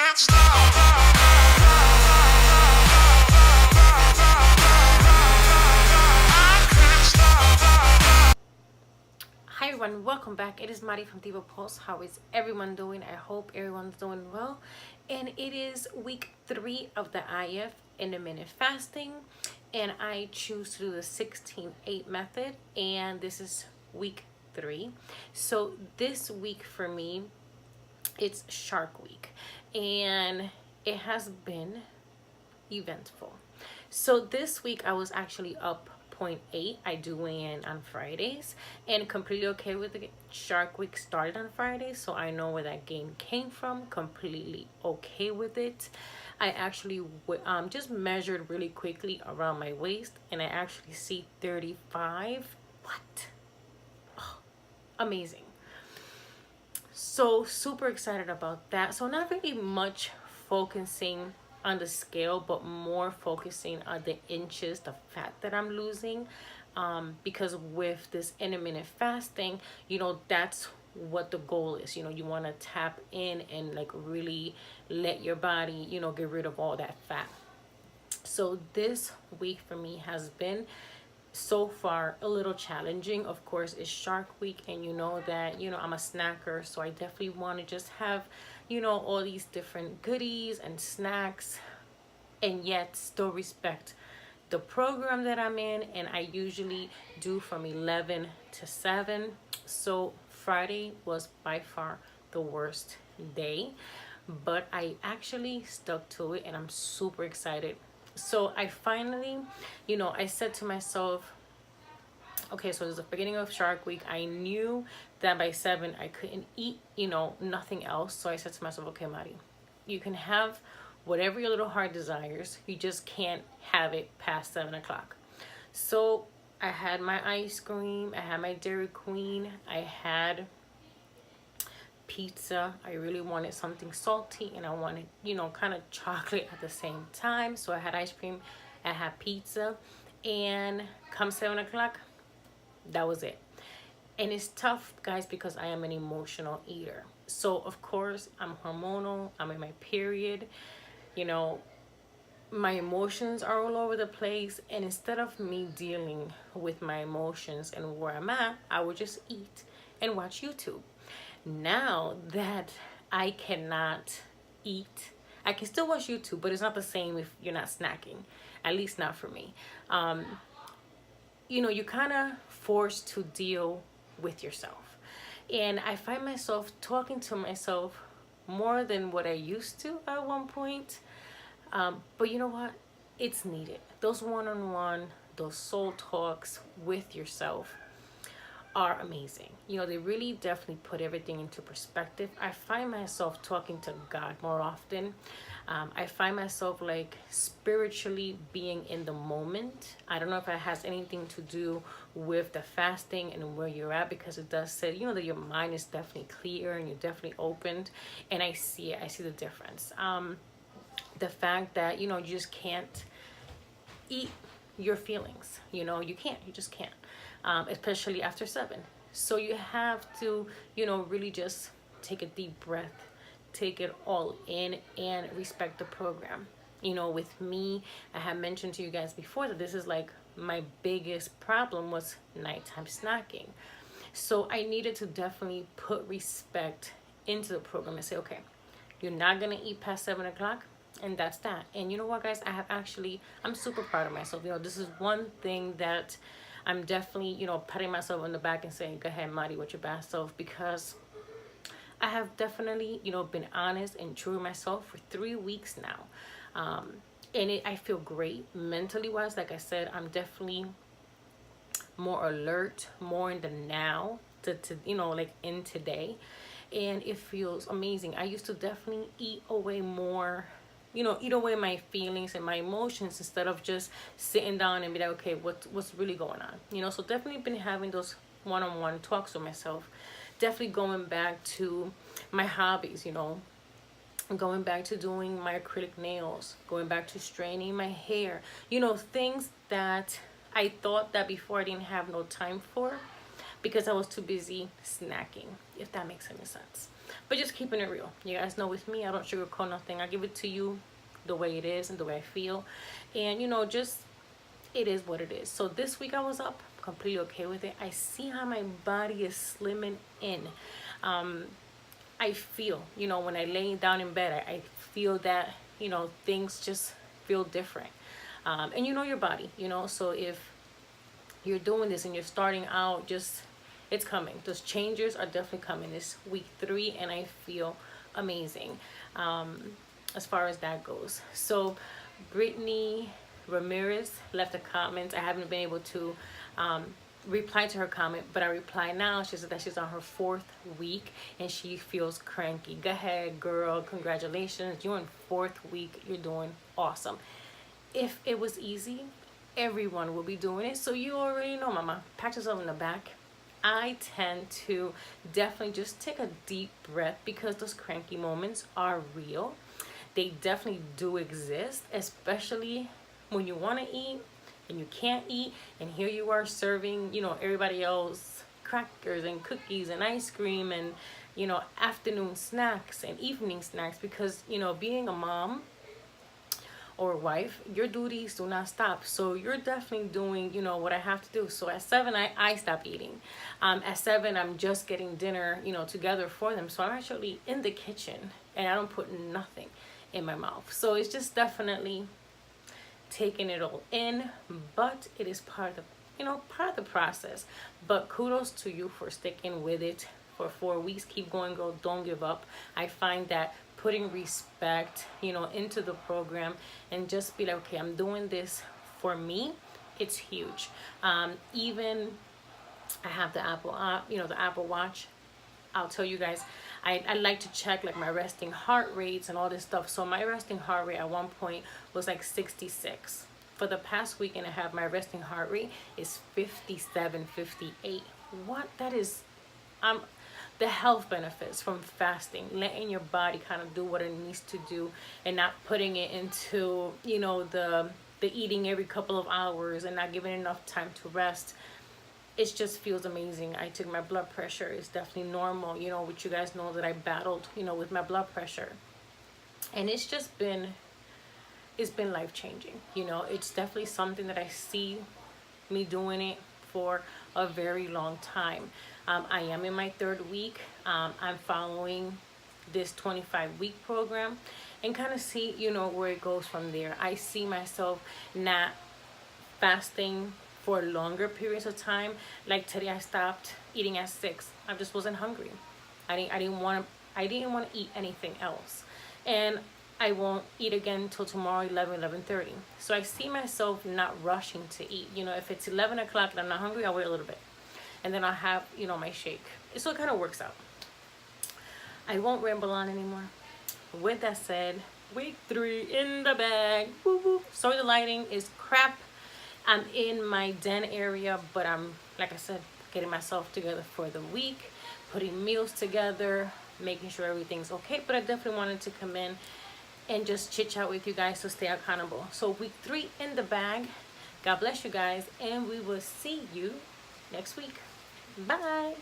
Hi everyone, welcome back. It is Mari from Diva Pulse. How is everyone doing? I hope everyone's doing well. And it is week 3 of the IF intermittent fasting, and I choose to do the 16-8 method, and this is week 3. So this week for me, it's Shark Week, and it has been eventful. So this week I was actually up 0.8. I do weigh in on Fridays, and completely okay with the Shark Week started on Friday, so I know where that gain came from. Completely okay with it. I actually just measured really quickly around my waist, and I actually see 35. What? Oh, amazing. So super excited about that. So not really much focusing on the scale, but more focusing on the inches, the fat that I'm losing, because with this intermittent fasting, that's what the goal is. You want to tap in and like really let your body, get rid of all that fat. So this week for me has been so far a little challenging. Of course, it's Shark Week, and you know that I'm a snacker, so I definitely want to just have all these different goodies and snacks, and yet still respect the program that I'm in. And I usually do from 11 to 7. So Friday was by far the worst day, but I actually stuck to it, and I'm super excited. So I finally, I said to myself, okay, so it's the beginning of Shark Week. I knew that by 7 I couldn't eat, nothing else. So I said to myself, okay, Mari, you can have whatever your little heart desires. You just can't have it past 7 o'clock. So I had my ice cream. I had my Dairy Queen. I had pizza. I really wanted something salty, and I wanted, kind of chocolate at the same time. So I had ice cream. I had pizza. And come 7 o'clock, that was it. And it's tough, guys, because I am an emotional eater. So of course I'm hormonal, I'm in my period, my emotions are all over the place, and instead of me dealing with my emotions and where I'm at, I would just eat and watch YouTube. Now that I cannot eat, I can still watch YouTube, but it's not the same if you're not snacking, at least not for me. You're kind of forced to deal with yourself. And I find myself talking to myself more than what I used to at one point. But you know what? It's needed. Those one-on-one, those soul talks with yourself are amazing. They really definitely put everything into perspective. I find myself talking to God more often. I find myself like spiritually being in the moment. I don't know if it has anything to do with the fasting and where you're at, because it does say, that your mind is definitely clear and you're definitely opened. And I see it. I see the difference. The fact that, you just can't eat your feelings. You just can't. Especially after 7. So you have to, really just take a deep breath, take it all in, and respect the program. With me, I have mentioned to you guys before that this is like my biggest problem was nighttime snacking. So I needed to definitely put respect into the program and say, okay, you're not going to eat past 7 o'clock. And that's that. And you know what, guys, I'm super proud of myself. This is one thing that I'm definitely, patting myself on the back and saying, go ahead, Mari, with your best self, because I have definitely, been honest and true to myself for 3 weeks now. And I feel great mentally wise. Like I said, I'm definitely more alert, more in the now to like in today. And it feels amazing. I used to definitely eat away more, eat away my feelings and my emotions instead of just sitting down and be like, okay, what's really going on? So definitely been having those one-on-one talks with myself. Definitely going back to my hobbies, going back to doing my acrylic nails, going back to straightening my hair, things that I thought that before I didn't have no time for because I was too busy snacking, if that makes any sense. but just keeping it real. You guys know with me, I don't sugarcoat nothing. I give it to you the way it is and the way I feel. And, you know, just it is what it is. So this week I was up completely okay with it. I see how my body is slimming in. I feel, you know, when I lay down in bed, I feel that, you know, things just feel different. And you know your body, you know, so if you're doing this and you're starting out, just it's coming. Those changes are definitely coming. It's week 3 and I feel amazing as far as that goes. So Brittany Ramirez left a comment. I haven't been able to reply to her comment, but I reply now. She said that she's on her 4th week and she feels cranky. Go ahead, girl. Congratulations. You're in 4th week. You're doing awesome. If it was easy, everyone will be doing it. So you already know, mama. Pat yourself in the back. I tend to definitely just take a deep breath because those cranky moments are real. They definitely do exist, especially when you want to eat and you can't eat, and here you are serving, you know, everybody else crackers and cookies and ice cream and, you know, afternoon snacks and evening snacks, because, you know, being a mom or wife, your duties do not stop. So you're definitely doing, you know, what I have to do. So at 7, I stop eating. At 7, I'm just getting dinner, you know, together for them. So I'm actually in the kitchen and I don't put nothing in my mouth. So it's just definitely taking it all in, but it is part of the, you know, part of the process. But kudos to you for sticking with it for 4 weeks. Keep going, girl. Don't give up. I find that putting respect, you know, into the program and just be like, okay, I'm doing this for me, it's huge. Even I have the Apple, you know, the Apple Watch. I'll tell you guys, I like to check like my resting heart rates and all this stuff. So my resting heart rate at one point was like 66. For the past week and a half, my resting heart rate is 57, 58. What? That is, the health benefits from fasting, letting your body kind of do what it needs to do and not putting it into, you know, the eating every couple of hours and not giving enough time to rest. It just feels amazing. I took my blood pressure. It's definitely normal, you know, which you guys know that I battled, you know, with my blood pressure. And it's just been, it's been life-changing. You know, it's definitely something that I see me doing it for a very long time. I am in my 3rd week. I'm following this 25-week program and kind of see, you know, where it goes from there. I see myself not fasting for longer periods of time. Like today, I stopped eating at 6. I just wasn't hungry. I didn't want to eat anything else, and I won't eat again until tomorrow, 11:30. So I see myself not rushing to eat. You know, if it's 11 o'clock and I'm not hungry, I'll wait a little bit, and then I'll have, you know, my shake. So it kind of works out. I won't ramble on anymore. With that said, week 3 in the bag. Woo woo. Sorry, the lighting is crap. I'm in my den area, but I'm, like I said, getting myself together for the week, putting meals together, making sure everything's okay. But I definitely wanted to come in and just chit chat with you guys to stay accountable. So week 3 in the bag. God bless you guys, and we will see you next week. Bye.